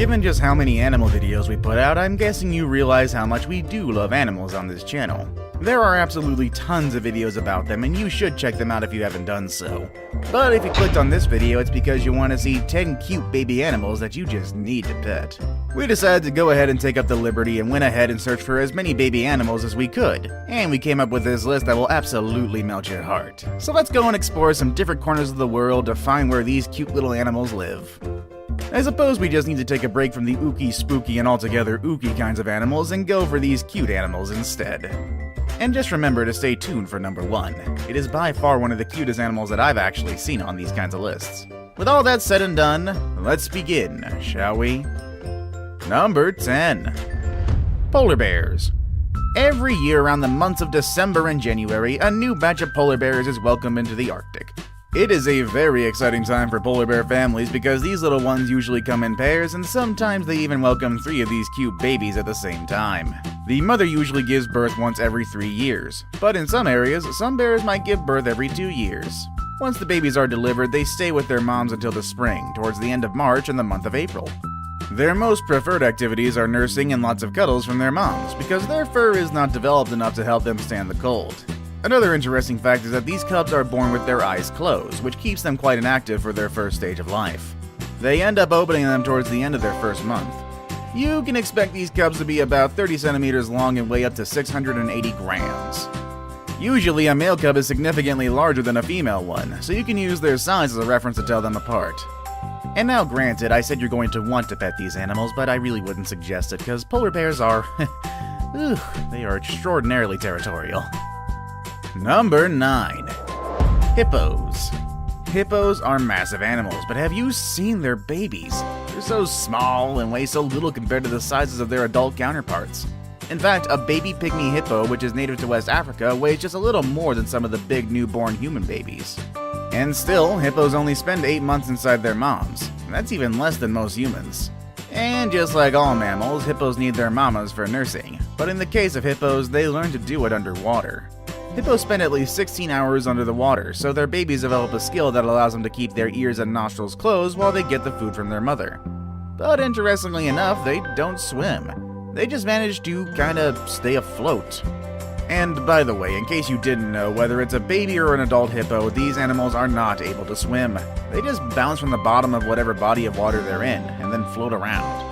Given just how many animal videos we put out, I'm guessing you realize how much we do love animals on this channel. There are absolutely tons of videos about them, and you should check them out if you haven't done so. But if you clicked on this video, it's because you want to see 10 cute baby animals that you just need to pet. We decided to go ahead and take up the liberty and went ahead and search for as many baby animals as we could, and we came up with this list that will absolutely melt your heart. So let's go and explore some different corners of the world to find where these cute little animals live. I suppose we just need to take a break from the ookie, spooky, and altogether ookie kinds of animals and go for these cute animals instead. And just remember to stay tuned for number 1. It is by far one of the cutest animals that I've actually seen on these kinds of lists. With all that said and done, let's begin, shall we? Number 10. Polar bears. Every year around the months of December and January, a new batch of polar bears is welcomed into the Arctic. It is a very exciting time for polar bear families because these little ones usually come in pairs, and sometimes they even welcome 3 of these cute babies at the same time. The mother usually gives birth once every 3 years, but in some areas, some bears might give birth every 2 years. Once the babies are delivered, they stay with their moms until the spring, towards the end of March and the month of April. Their most preferred activities are nursing and lots of cuddles from their moms, because their fur is not developed enough to help them stand the cold. Another interesting fact is that these cubs are born with their eyes closed, which keeps them quite inactive for their first stage of life. They end up opening them towards the end of their first month. You can expect these cubs to be about 30 centimeters long and weigh up to 680 grams. Usually a male cub is significantly larger than a female one, so you can use their size as a reference to tell them apart. And now granted, I said you're going to want to pet these animals, but I really wouldn't suggest it because polar bears are, they are extraordinarily territorial. Number 9. Hippos. Hippos are massive animals, but have you seen their babies? They're so small and weigh so little compared to the sizes of their adult counterparts. In fact, a baby pygmy hippo, which is native to West Africa, weighs just a little more than some of the big newborn human babies. And still, hippos only spend 8 months inside their moms. That's even less than most humans. And just like all mammals, hippos need their mamas for nursing. But in the case of hippos, they learn to do it underwater. Hippos spend at least 16 hours under the water, so their babies develop a skill that allows them to keep their ears and nostrils closed while they get the food from their mother. But interestingly enough, they don't swim. They just manage to kinda stay afloat. And by the way, in case you didn't know, whether it's a baby or an adult hippo, these animals are not able to swim. They just bounce from the bottom of whatever body of water they're in, and then float around.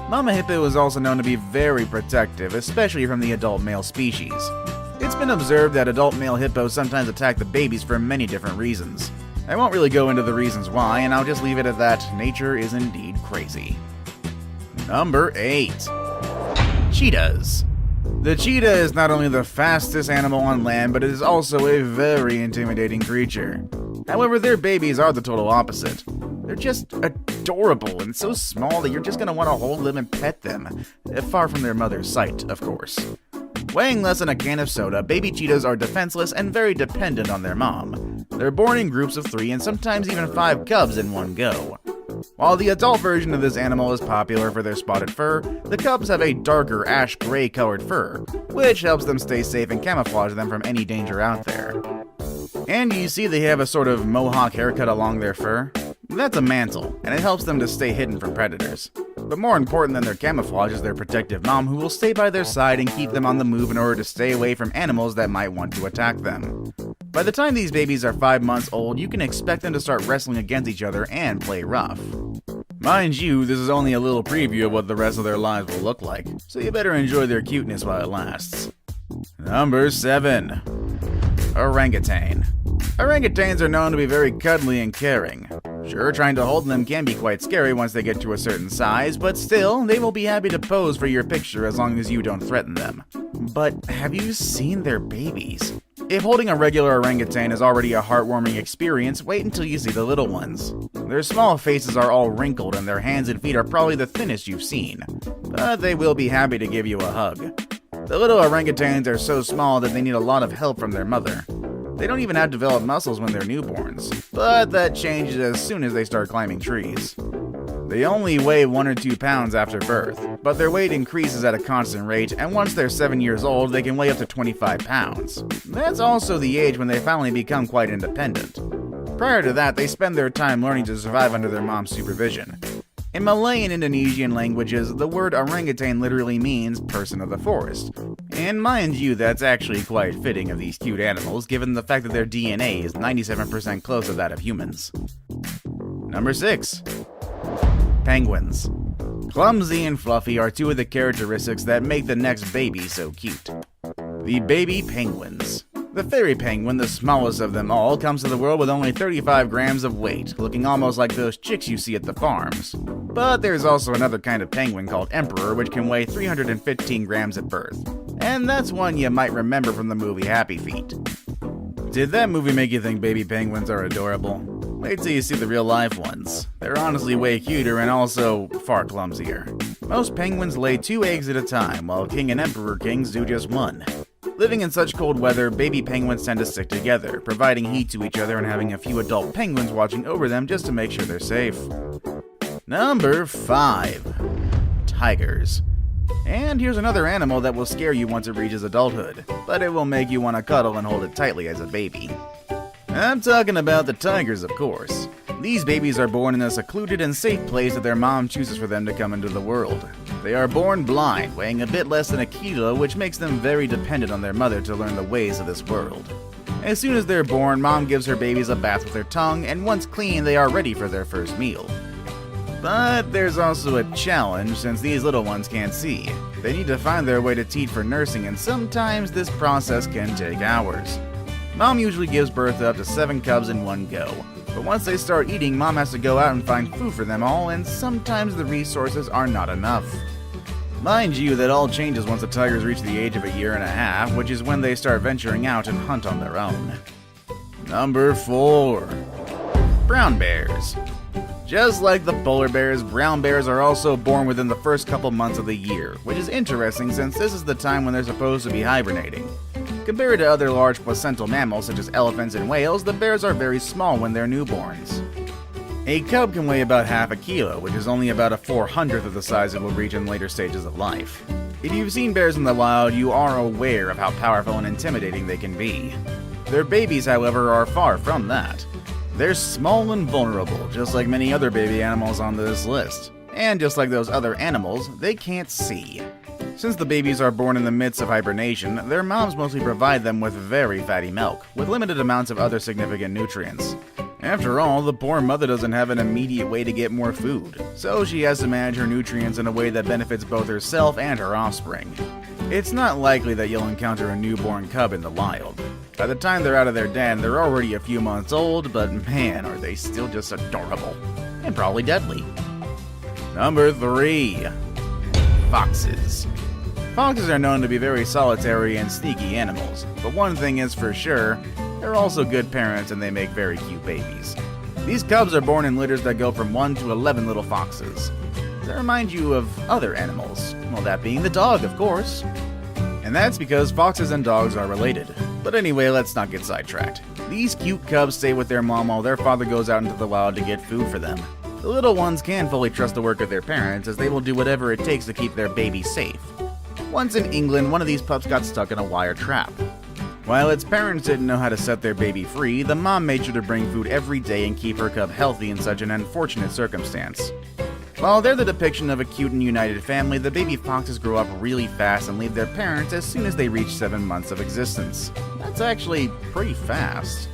Mama hippo is also known to be very protective, especially from the adult male species. It's been observed that adult male hippos sometimes attack the babies for many different reasons. I won't really go into the reasons why, and I'll just leave it at that. Nature is indeed crazy. Number 8. Cheetahs. The cheetah is not only the fastest animal on land, but it is also a very intimidating creature. However, their babies are the total opposite. They're just adorable and so small that you're just going to want to hold them and pet them, far from their mother's sight, of course. Weighing less than a can of soda, baby cheetahs are defenseless and very dependent on their mom. They're born in groups of 3 and sometimes even 5 cubs in one go. While the adult version of this animal is popular for their spotted fur, the cubs have a darker ash-gray colored fur, which helps them stay safe and camouflage them from any danger out there. And you see they have a sort of mohawk haircut along their fur? That's a mantle, and it helps them to stay hidden from predators. But more important than their camouflage is their protective mom, who will stay by their side and keep them on the move in order to stay away from animals that might want to attack them. By the time these babies are 5 months old, you can expect them to start wrestling against each other and play rough. Mind you, this is only a little preview of what the rest of their lives will look like, so you better enjoy their cuteness while it lasts. Number 7. Orangutan. Orangutans are known to be very cuddly and caring. Sure, trying to hold them can be quite scary once they get to a certain size, but still, they will be happy to pose for your picture as long as you don't threaten them. But have you seen their babies? If holding a regular orangutan is already a heartwarming experience, wait until you see the little ones. Their small faces are all wrinkled and their hands and feet are probably the thinnest you've seen, but they will be happy to give you a hug. The little orangutans are so small that they need a lot of help from their mother. They don't even have developed muscles when they're newborns, but that changes as soon as they start climbing trees. They only weigh 1 or 2 pounds after birth, but their weight increases at a constant rate, and once they're 7 years old, they can weigh up to 25 pounds. That's also the age when they finally become quite independent. Prior to that, they spend their time learning to survive under their mom's supervision. In Malay and Indonesian languages, the word orangutan literally means person of the forest. And mind you, that's actually quite fitting of these cute animals, given the fact that their DNA is 97% close to that of humans. Number 6. Penguins. Clumsy and fluffy are two of the characteristics that make the next baby so cute. The baby penguins. The fairy penguin, the smallest of them all, comes to the world with only 35 grams of weight, looking almost like those chicks you see at the farms. But there's also another kind of penguin called emperor, which can weigh 315 grams at birth. And that's one you might remember from the movie Happy Feet. Did that movie make you think baby penguins are adorable? Wait till you see the real life ones. They're honestly way cuter and also far clumsier. Most penguins lay 2 eggs at a time, while king and emperor kings do just 1. Living in such cold weather, baby penguins tend to stick together, providing heat to each other and having a few adult penguins watching over them just to make sure they're safe. Number 5. Tigers. And here's another animal that will scare you once it reaches adulthood, but it will make you want to cuddle and hold it tightly as a baby. I'm talking about the tigers, of course. These babies are born in a secluded and safe place that their mom chooses for them to come into the world. They are born blind, weighing a bit less than a kilo, which makes them very dependent on their mother to learn the ways of this world. As soon as they're born, mom gives her babies a bath with her tongue, and once clean, they are ready for their first meal. But there's also a challenge since these little ones can't see. They need to find their way to teat for nursing, and sometimes this process can take hours. Mom usually gives birth to up to 7 cubs in one go. But once they start eating, mom has to go out and find food for them all, and sometimes the resources are not enough. Mind you, that all changes once the tigers reach the age of 1.5 years, which is when they start venturing out and hunt on their own. Number 4. Brown bears. Just like the polar bears, brown bears are also born within the first couple months of the year, which is interesting since this is the time when they're supposed to be hibernating. Compared to other large placental mammals such as elephants and whales, the bears are very small when they're newborns. A cub can weigh about half a kilo, which is only about a 400th of the size it will reach in later stages of life. If you've seen bears in the wild, you are aware of how powerful and intimidating they can be. Their babies, however, are far from that. They're small and vulnerable, just like many other baby animals on this list. And just like those other animals, they can't see. Since the babies are born in the midst of hibernation, their moms mostly provide them with very fatty milk, with limited amounts of other significant nutrients. After all, the poor mother doesn't have an immediate way to get more food, so she has to manage her nutrients in a way that benefits both herself and her offspring. It's not likely that you'll encounter a newborn cub in the wild. By the time they're out of their den, they're already a few months old, but man, are they still just adorable. And probably deadly. Number 3. Foxes. Foxes are known to be very solitary and sneaky animals, but one thing is for sure, they're also good parents and they make very cute babies. These cubs are born in litters that go from 1 to 11 little foxes. They remind you of other animals, well, that being the dog, of course. And that's because foxes and dogs are related. But anyway, let's not get sidetracked. These cute cubs stay with their mom while their father goes out into the wild to get food for them. The little ones can fully trust the work of their parents, as they will do whatever it takes to keep their baby safe. Once in England, one of these pups got stuck in a wire trap. While its parents didn't know how to set their baby free, the mom made sure to bring food every day and keep her cub healthy in such an unfortunate circumstance. While they're the depiction of a cute and united family, the baby foxes grow up really fast and leave their parents as soon as they reach 7 months of existence. That's actually pretty fast.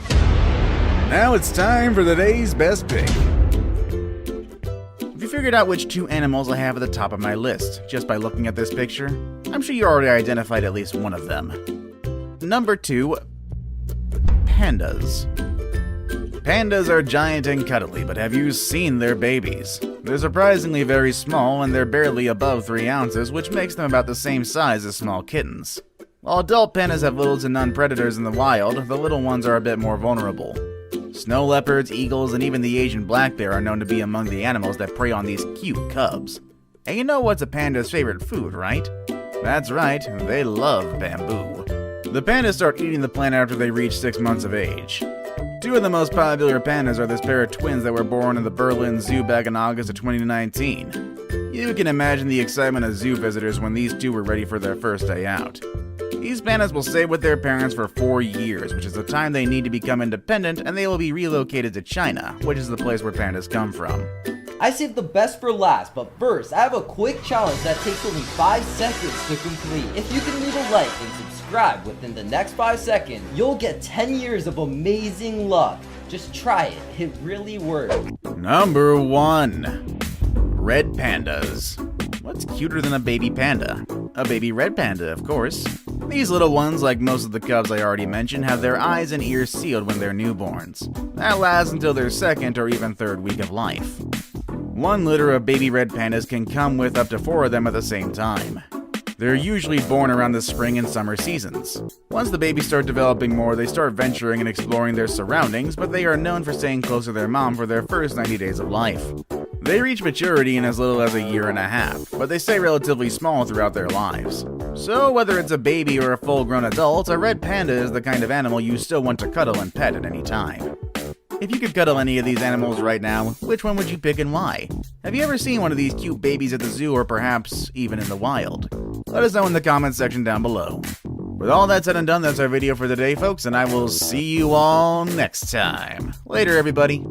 Now it's time for the day's best pick. Have you figured out which 2 animals I have at the top of my list just by looking at this picture? I'm sure you already identified at least one of them. Number 2. Pandas. Pandas are giant and cuddly, but have you seen their babies? They're surprisingly very small and they're barely above 3 ounces, which makes them about the same size as small kittens. While adult pandas have little to none predators in the wild, the little ones are a bit more vulnerable. Snow leopards, eagles, and even the Asian black bear are known to be among the animals that prey on these cute cubs. And you know what's a panda's favorite food, right? That's right, they love bamboo. The pandas start eating the plant after they reach 6 months of age. 2 of the most popular pandas are this pair of twins that were born in the Berlin Zoo back in August of 2019. You can imagine the excitement of zoo visitors when these 2 were ready for their first day out. These pandas will stay with their parents for 4 years, which is the time they need to become independent, and they will be relocated to China, which is the place where pandas come from. I saved the best for last, but first, I have a quick challenge that takes only 5 seconds to complete. If you can leave a like and subscribe within the next 5 seconds, you'll get 10 years of amazing luck. Just try it, it really works. Number 1. Red pandas. What's cuter than a baby panda? A baby red panda, of course. These little ones, like most of the cubs I already mentioned, have their eyes and ears sealed when they're newborns. That lasts until their second or even third week of life. One litter of baby red pandas can come with up to 4 of them at the same time. They're usually born around the spring and summer seasons. Once the babies start developing more, they start venturing and exploring their surroundings, but they are known for staying close to their mom for their first 90 days of life. They reach maturity in as little as a year and a half, but they stay relatively small throughout their lives. So whether it's a baby or a full-grown adult, a red panda is the kind of animal you still want to cuddle and pet at any time. If you could cuddle any of these animals right now, which one would you pick and why? Have you ever seen one of these cute babies at the zoo or perhaps even in the wild? Let us know in the comments section down below. With all that said and done, that's our video for today, folks, and I will see you all next time. Later, everybody.